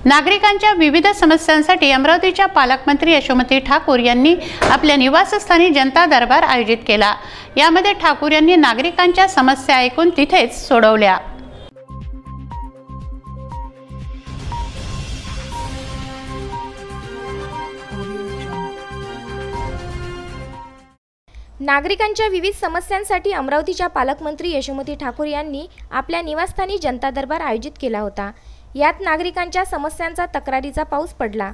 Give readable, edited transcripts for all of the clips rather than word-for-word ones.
नागरिकांच्या विविध समस्यांसाठी अमरावतीच्या पालकमंत्री यशोमती ठाकूर यांनी आपल्या निवासस्थानी जनता दरबार आयोजित केला। यामध्ये ठाकूर यांनी नागरिकांच्या समस्या ऐकून तिथेच सोडवल्या। नागरिकांच्या विविध समस्यांसाठी अमरावतीच्या पालकमंत्री यशोमती ठाकूर यांनी आपल्या निवासस्थानी जनता दरबार आयोजित केला होता। यात नागरिकांच्या समस्यांचा तक्रारीचा पाऊस पडला।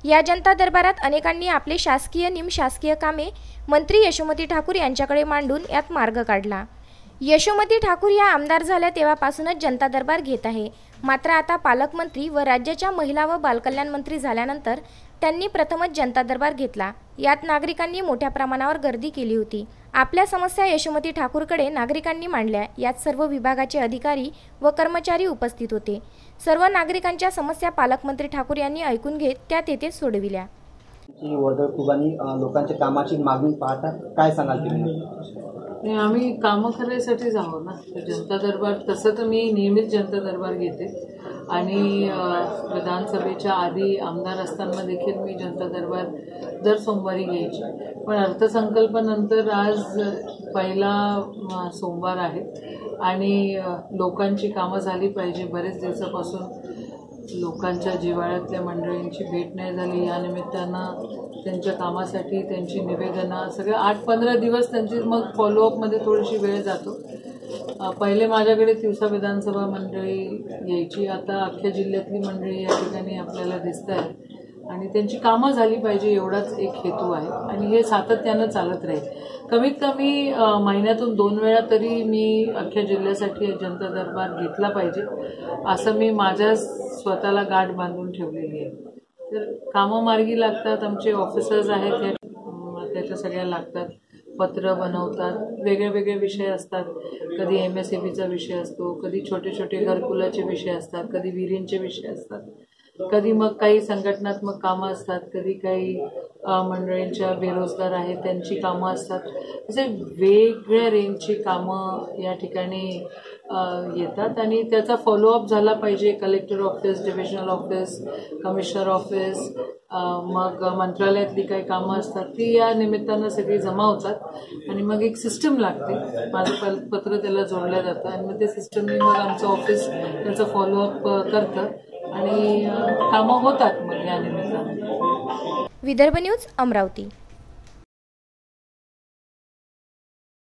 या जनता दरबारात अनेकांनी आपले शासकीय निमशासकीय कामे मंत्री यशोमती ठाकूर यांच्याकडे मांडून यात मार्ग काढला। यशोमती ठाकूर या आमदार झाल्या तेव्हापासूनच जनता दरबार घेत आहे। मात्र आता पालकमंत्री व राज्याच्या महिला व बालकल्याण मंत्री झाल्यानंतर त्यांनी प्रथमच जनता दरबार घेतला। यात नागरिकांनी मोठ्या प्रमाणावर गर्दी केली होती। आपल्या समस्या यशोमती ठाकूरकडे नागरिकांनी मांडल्या। यात सर्व विभागाचे अधिकारी व कर्मचारी उपस्थित होते। सर्व नागरिकांच्या समस्या पालकमंत्री ठाकूर यांनी ऐकून घेत त्या तेथे सोडविल्या। लोकांच्या कामाची मागणी पाहता काय सांगाल तुम्ही? आम्ही कामं करायसाठीच आहोत ना। जनता दरबार तसं तर मी नेहमीच जनता दरबार घेते आणि विधानसभेच्या आधी आमदार असताना देखील मी जनता दरबार दर सोमवारी घ्यायची। पण अर्थसंकल्पानंतर आज पहिला सोमवार आहे आणि लोकांची कामं झाली पाहिजे। बरेच दिवसापासून लोकांच्या जिव्हाळ्यातल्या मंडळींची भेट नाही झाली। या निमित्तानं त्यांच्या कामासाठी त्यांची निवेदनं सगळे 8-15 दिवस त्यांची मग फॉलोअपमध्ये थोडीशी वेळ जातो। पहिले माझ्याकडे तिवसा विधानसभा मंडळी यायची, आता अख्ख्या जिल्ह्यातली मंडळी या ठिकाणी आपल्याला दिसत आहेत आणि त्यांची कामं झाली पाहिजे एवढाच एक हेतू आहे आणि हे सातत्यानं चालत राहील। कमीत कमी महिन्यातून 2 वेळा तरी मी अख्ख्या जिल्ह्यासाठी जनता दरबार घेतला पाहिजे असं मी माझ्या स्वतःला गाठ बांधून ठेवलेली आहे। तर कामं मार्गी लागतात। आमचे ऑफिसर्स आहेत त्याच्या सगळ्या लागतात, पत्र बनवतात, वेगळे वेगळे विषय असतात। कधी MSABचा विषय असतो, कधी छोटे छोटे घरकुलाचे विषय असतात, कधी विहिरींचे विषय असतात, कधी मग काही संघटनात्मक कामं असतात, कधी काही मंडळींच्या बेरोजगार आहेत त्यांची कामं असतात। असे वेगवेगळ्या रेंजची कामं या ठिकाणी येतात आणि त्याचा फॉलोअप झाला पाहिजे। Collector office, divisional office, commissioner office, मग मंत्रालयातली काही कामं असतात ती या निमित्तानं सगळी जमा होतात आणि मग एक सिस्टम लागते। माझं पत्र त्याला जोडलं जातं आणि मग ते सिस्टमने मग आमचं ऑफिस त्याचं फॉलोअप करतं आणि कामं होतात मग या निमित्तानं। विदर्भ न्यूज, अमरावती।